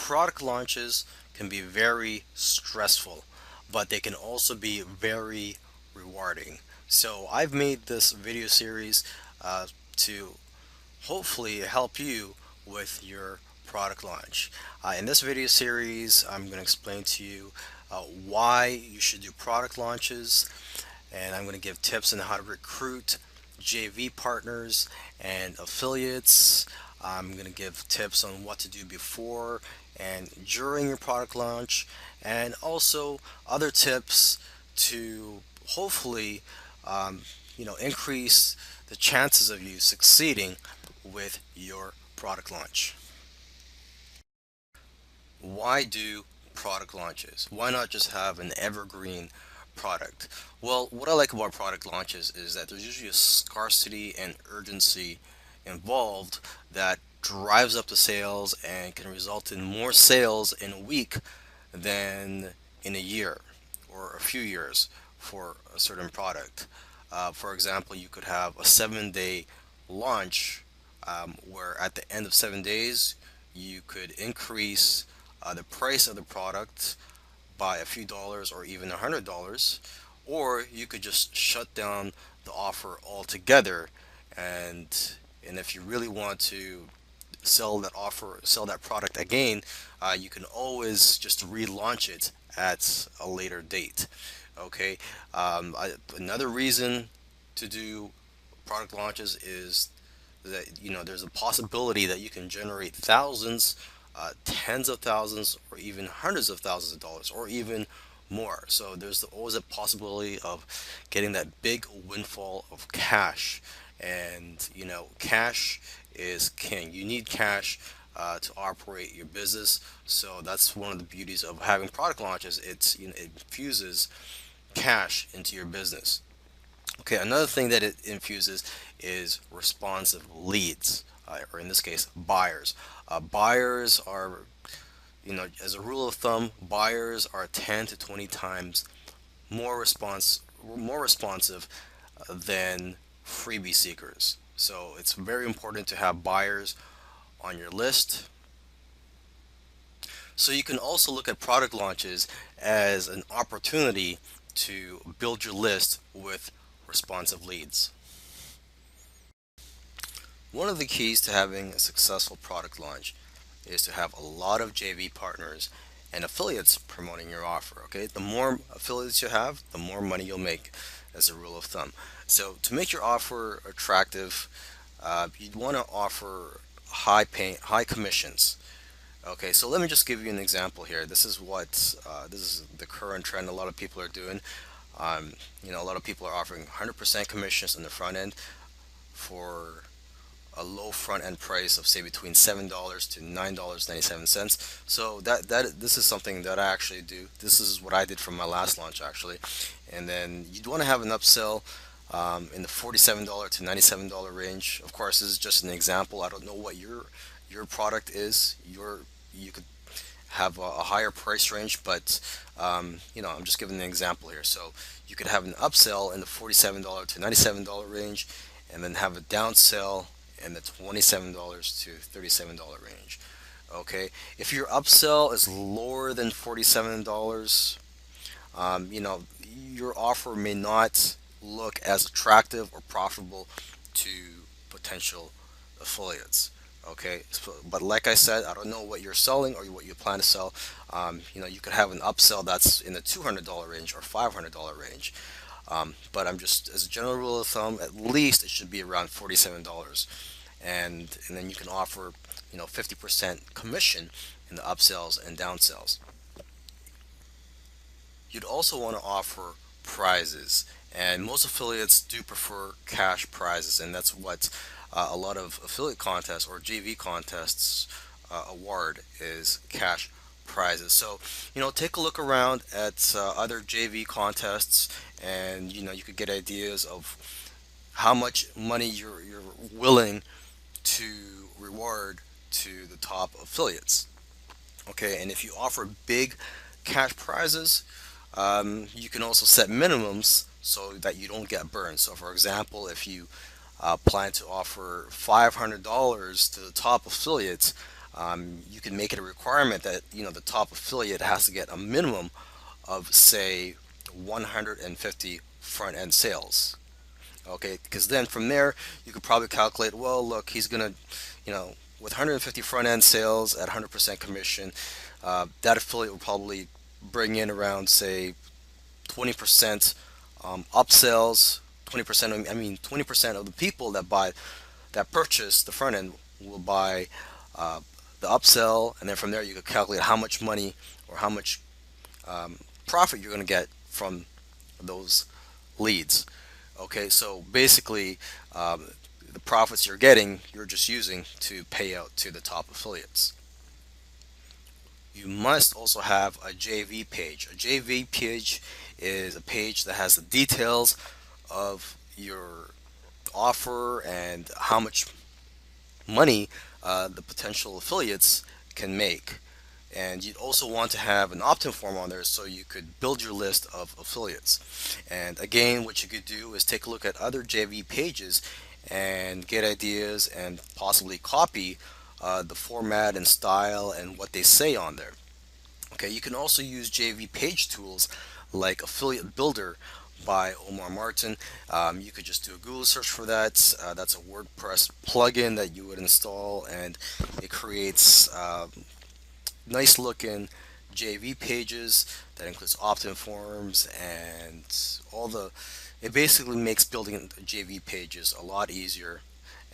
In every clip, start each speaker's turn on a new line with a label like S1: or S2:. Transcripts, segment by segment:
S1: Product launches can be very stressful, but they can also be very rewarding. So I've made this video series to hopefully help you with your product launch. In this video series, I'm going to explain to you why you should do product launches, and I'm going to give tips on how to recruit JV partners and affiliates. I'm going to give tips on what to do before and during your product launch, and also other tips to hopefully um, increase the chances of you succeeding with your product launch. Why do product launches? Why not just have an evergreen product? Well, what I like about product launches is that there's usually a scarcity and urgency involved that drives up the sales and can result in more sales in a week than in a year or a few years for a certain product. For example, you could have a 7 day launch where at the end of 7 days you could increase the price of the product by a few dollars or even $100, or you could just shut down the offer altogether. And if you really want to sell that product again, you can always just relaunch it at a later date. Okay. Another reason to do product launches is that there's a possibility that you can generate thousands, tens of thousands, or even hundreds of thousands of dollars, or even more. So there's always a possibility of getting that big windfall of cash. And cash is king. You need cash to operate your business. So that's one of the beauties of having product launches. It infuses cash into your business. Okay, another thing that it infuses is responsive leads, or in this case, buyers. Buyers are, as a rule of thumb, buyers are 10 to 20 times more more responsive than freebie seekers. So it's very important to have buyers on your list. So you can also look at product launches as an opportunity to build your list with responsive leads. One of the keys to having a successful product launch is to have a lot of JV partners and affiliates promoting your offer. Okay, the more affiliates you have, the more money you'll make, as a rule of thumb. So to make your offer attractive, you'd want to offer high commissions. Okay, so let me just give you an example here. This is the current trend. A lot of people are doing. A lot of people are offering 100% commissions on the front end for a low front end price of say between $7 to $9.97. So that this is something that I actually do. This is what I did for my last launch actually. And then you'd want to have an upsell in the $47 to $97 range. Of course, this is just an example. I don't know what your product is. You could have a higher price range, but I'm just giving an example here. So you could have an upsell in the $47 to $97 range, and then have a downsell in the $27 to $37 range. Okay, if your upsell is lower than $47, your offer may not look as attractive or profitable to potential affiliates. Okay, but like I said, I don't know what you're selling or what you plan to sell. You could have an upsell that's in the $200 range or $500 range. But I'm just, as a general rule of thumb, at least it should be around $47, and then you can offer 50% commission in the upsells and downsells. You'd also want to offer prizes, and most affiliates do prefer cash prizes, and that's what a lot of affiliate contests or JV contests award is cash prizes. So take a look around at other JV contests, and you could get ideas of how much money you're willing to reward to the top affiliates. Okay, and if you offer big cash prizes, you can also set minimums so that you don't get burned. So, for example, if you plan to offer $500 to the top affiliates, You can make it a requirement that the top affiliate has to get a minimum of say 150 front end sales. Okay, because then from there you could probably calculate. Well, look, he's gonna, with 150 front end sales at 100% commission, that affiliate will probably bring in around say 20% upsells. 20%. I mean, 20% of the people that purchase the front end will buy uh, the upsell, and then from there you could calculate how much money or how much profit you're going to get from those leads. Okay, so basically, um, the profits you're getting, you're just using to pay out to the top affiliates. You must also have a JV page. A JV page is a page that has the details of your offer and how much money the potential affiliates can make. And you'd also want to have an opt-in form on there so you could build your list of affiliates. And again, what you could do is take a look at other JV pages and get ideas and possibly copy the format and style and what they say on there. Okay, you can also use JV page tools like Affiliate Builder by Omar Martin. You could just do a Google search for that. That's a WordPress plugin that you would install, and it creates nice looking JV pages that includes opt-in forms and all the. It basically makes building JV pages a lot easier,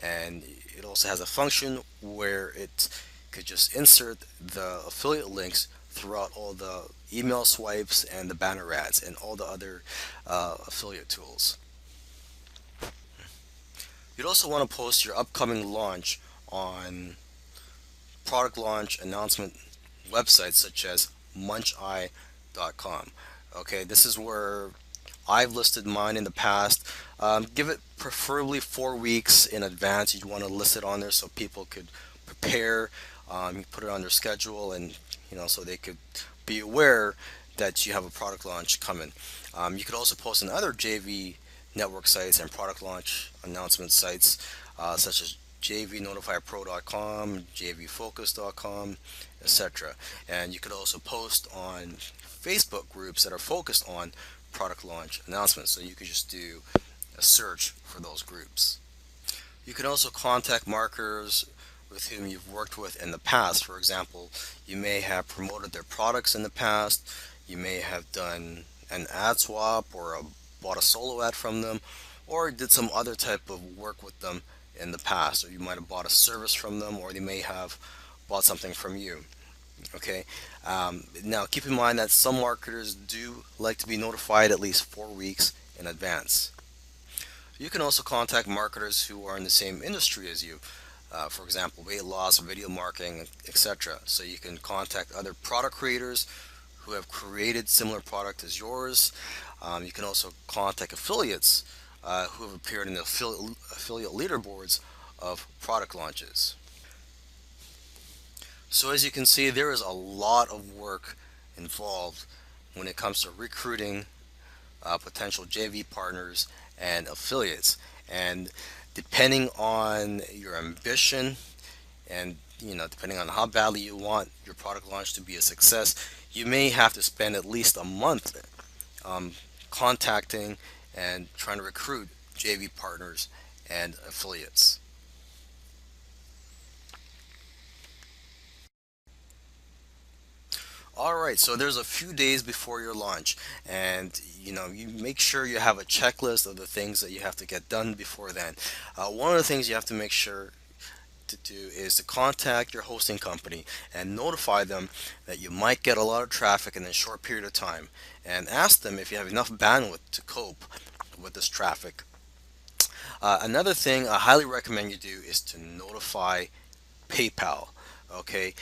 S1: and it also has a function where it could just insert the affiliate links throughout all the email swipes and the banner ads and all the other affiliate tools. You'd also want to post your upcoming launch on product launch announcement websites such as muncheye.com. Okay, this is where I've listed mine in the past. Give it preferably 4 weeks in advance. You'd want to list it on there so people could prepare, put it on their schedule, and so they could be aware that you have a product launch coming. You could also post on other JV network sites and product launch announcement sites such as jvnotifypro.com, jvfocus.com, etc. And you could also post on Facebook groups that are focused on product launch announcements. So you could just do a search for those groups. You can also contact marketers with whom you've worked with in the past. For example, you may have promoted their products in the past. You may have done an ad swap or bought a solo ad from them, or did some other type of work with them in the past. Or you might have bought a service from them, or they may have bought something from you. Okay. Now, keep in mind that some marketers do like to be notified at least 4 weeks in advance. You can also contact marketers who are in the same industry as you. For example, weight loss, video marketing, etc. So you can contact other product creators who have created similar product as yours. You can also contact affiliates who have appeared in the affiliate leaderboards of product launches. So as you can see, there is a lot of work involved when it comes to recruiting potential JV partners and affiliates. And depending on your ambition and depending on how badly you want your product launch to be a success, you may have to spend at least a month um, contacting and trying to recruit JV partners and affiliates. All right, so there's a few days before your launch, and you make sure you have a checklist of the things that you have to get done before then. One of the things you have to make sure to do is to contact your hosting company and notify them that you might get a lot of traffic in a short period of time, and ask them if you have enough bandwidth to cope with this traffic. Another thing I highly recommend you do is to notify PayPal. Okay,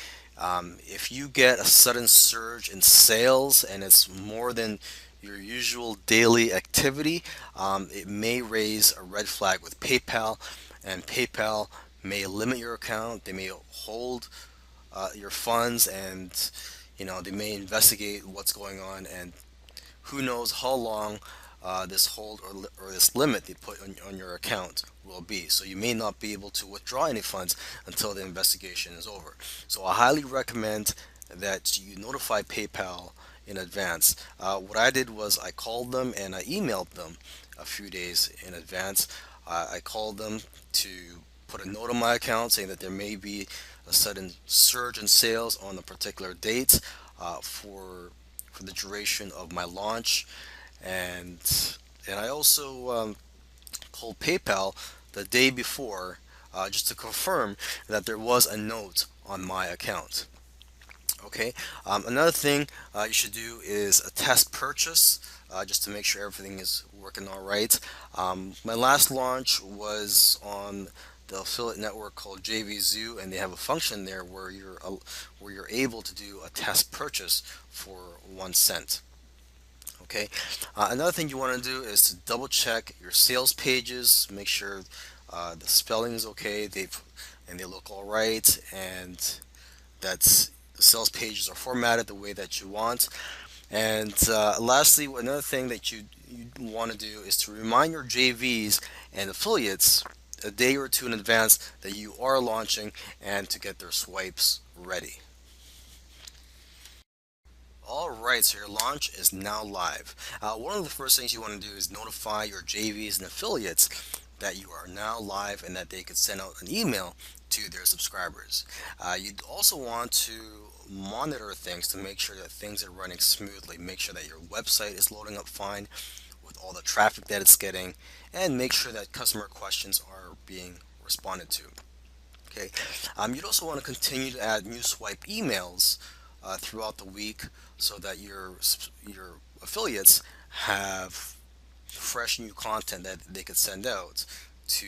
S1: if you get a sudden surge in sales and it's more than your usual daily activity, it may raise a red flag with PayPal, and PayPal may limit your account. They may hold your funds, and they may investigate what's going on, and who knows how long this hold or this limit they put on your account will be. So you may not be able to withdraw any funds until the investigation is over. So I highly recommend that you notify PayPal in advance. What I did was I called them and I emailed them a few days in advance. I called them to put a note on my account saying that there may be a sudden surge in sales on a particular date for the duration of my launch, and I also called PayPal the day before just to confirm that there was a note on my account. Okay. Another thing you should do is a test purchase just to make sure everything is working all right. My last launch was on the affiliate network called JVZoo, and they have a function there where you're able to do a test purchase for 1 cent. Okay. Another thing you want to do is to double check your sales pages, make sure the spelling is okay, they look all right, and that's the sales pages are formatted the way that you want. And lastly, another thing that you want to do is to remind your JVs and affiliates a day or two in advance that you are launching and to get their swipes ready. All right, so your launch is now live. One of the first things you want to do is notify your JVs and affiliates that you are now live and that they could send out an email to their subscribers. You'd also want to monitor things to make sure that things are running smoothly. Make sure that your website is loading up fine with all the traffic that it's getting, and make sure that customer questions are being responded to. Okay. You'd also want to continue to add new swipe emails throughout the week so that your affiliates have fresh new content that they could send out to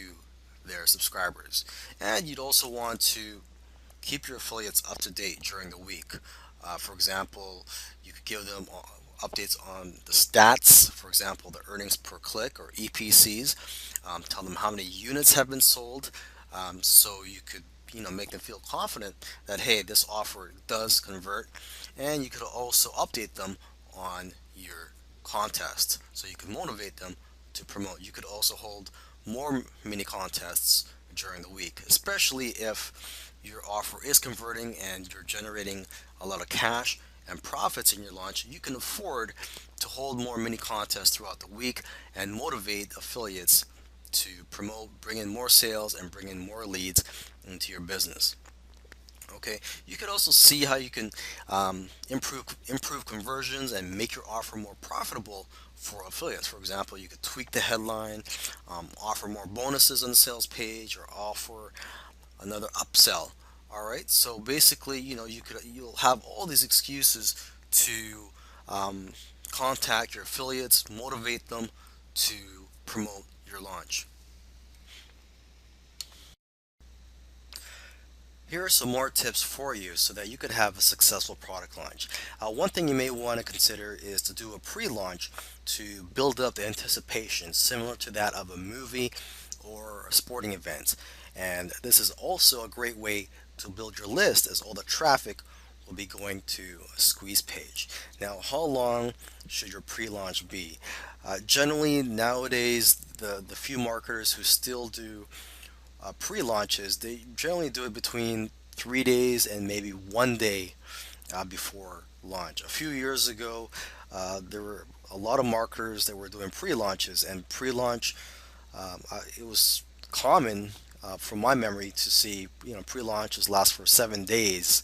S1: their subscribers. And you'd also want to keep your affiliates up to date during the week. For example, you could give them updates on the stats, for example, the earnings per click or EPCs. Tell them how many units have been sold, so you could make them feel confident that hey, this offer does convert, and you could also update them on your contest so you can motivate them to promote. You could also hold more mini contests during the week, especially if your offer is converting and you're generating a lot of cash and profits in your launch. You can afford to hold more mini contests throughout the week and motivate affiliates to promote, bring in more sales, and bring in more leads into your business. Okay, you could also see how you can improve conversions and make your offer more profitable for affiliates. For example, you could tweak the headline, offer more bonuses on the sales page, or offer another upsell. All right, so basically, you'll have all these excuses to um, contact your affiliates, motivate them to promote your launch. Here are some more tips for you so that you could have a successful product launch. One thing you may want to consider is to do a pre-launch to build up the anticipation, similar to that of a movie or a sporting event. And this is also a great way to build your list, as all the traffic will be going to a squeeze page. Now, how long should your pre-launch be? Generally, nowadays, the few marketers who still do pre-launches, they generally do it between 3 days and maybe 1 day before launch. A few years ago, there were a lot of marketers that were doing pre-launches, and pre-launch, it was common from my memory to see pre-launches last for 7 days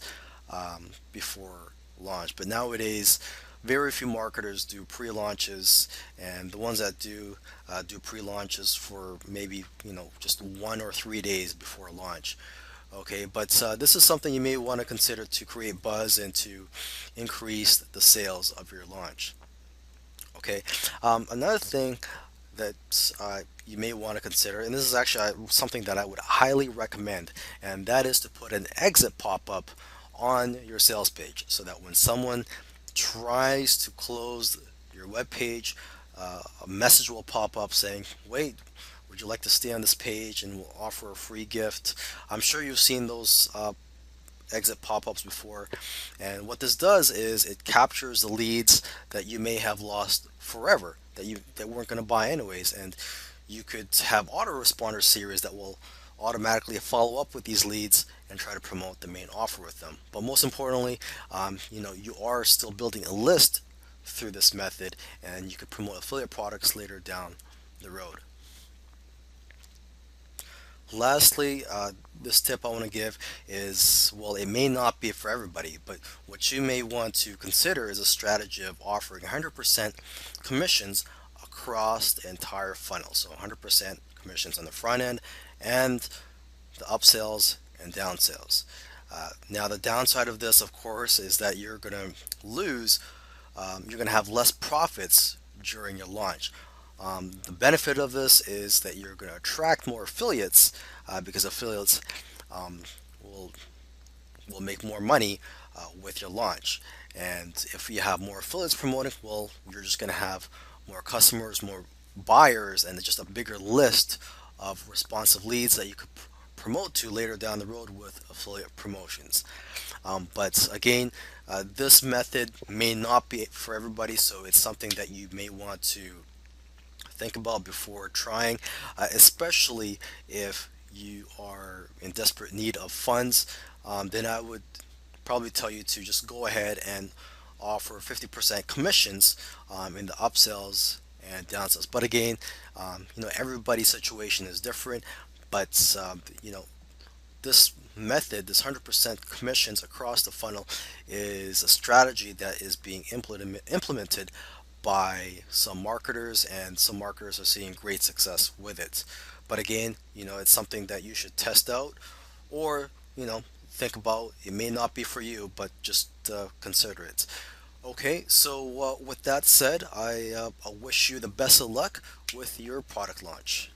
S1: before launch. But nowadays, very few marketers do pre-launches, and the ones that do pre-launches for maybe just 1 or 3 days before launch. Okay, but this is something you may want to consider to create buzz and to increase the sales of your launch. Okay, another thing that you may want to consider, and this is actually something that I would highly recommend, and that is to put an exit pop-up on your sales page so that when someone tries to close your web page, a message will pop up saying, "Wait, would you like to stay on this page and we'll offer a free gift?" I'm sure you've seen those exit pop-ups before. And what this does is it captures the leads that you may have lost forever, that weren't going to buy anyways. And you could have autoresponder series that will automatically follow up with these leads and try to promote the main offer with them. But most importantly, you are still building a list through this method, and you could promote affiliate products later down the road. Lastly, this tip I want to give is, well, it may not be for everybody, but what you may want to consider is a strategy of offering 100% commissions across the entire funnel. So 100% commissions on the front end and the upsells and downsales. Now, the downside of this, of course, is that you're going to have less profits during your launch. The benefit of this is that you're going to attract more affiliates because affiliates um, will will make more money with your launch. And if you have more affiliates promoting, well, you're just going to have more customers, more buyers, and just a bigger list of responsive leads that you could promote to later down the road with affiliate promotions. But again, this method may not be for everybody, so it's something that you may want to think about before trying, especially if you are in desperate need of funds. Then I would probably tell you to just go ahead and offer 50% commissions in the upsells and downsells. But again, everybody's situation is different. But this method, this 100% commissions across the funnel, is a strategy that is being implemented by some marketers, and some marketers are seeing great success with it. But again, it's something that you should test out, or think about. It may not be for you, but just consider it. Okay, so with that said, I wish you the best of luck with your product launch.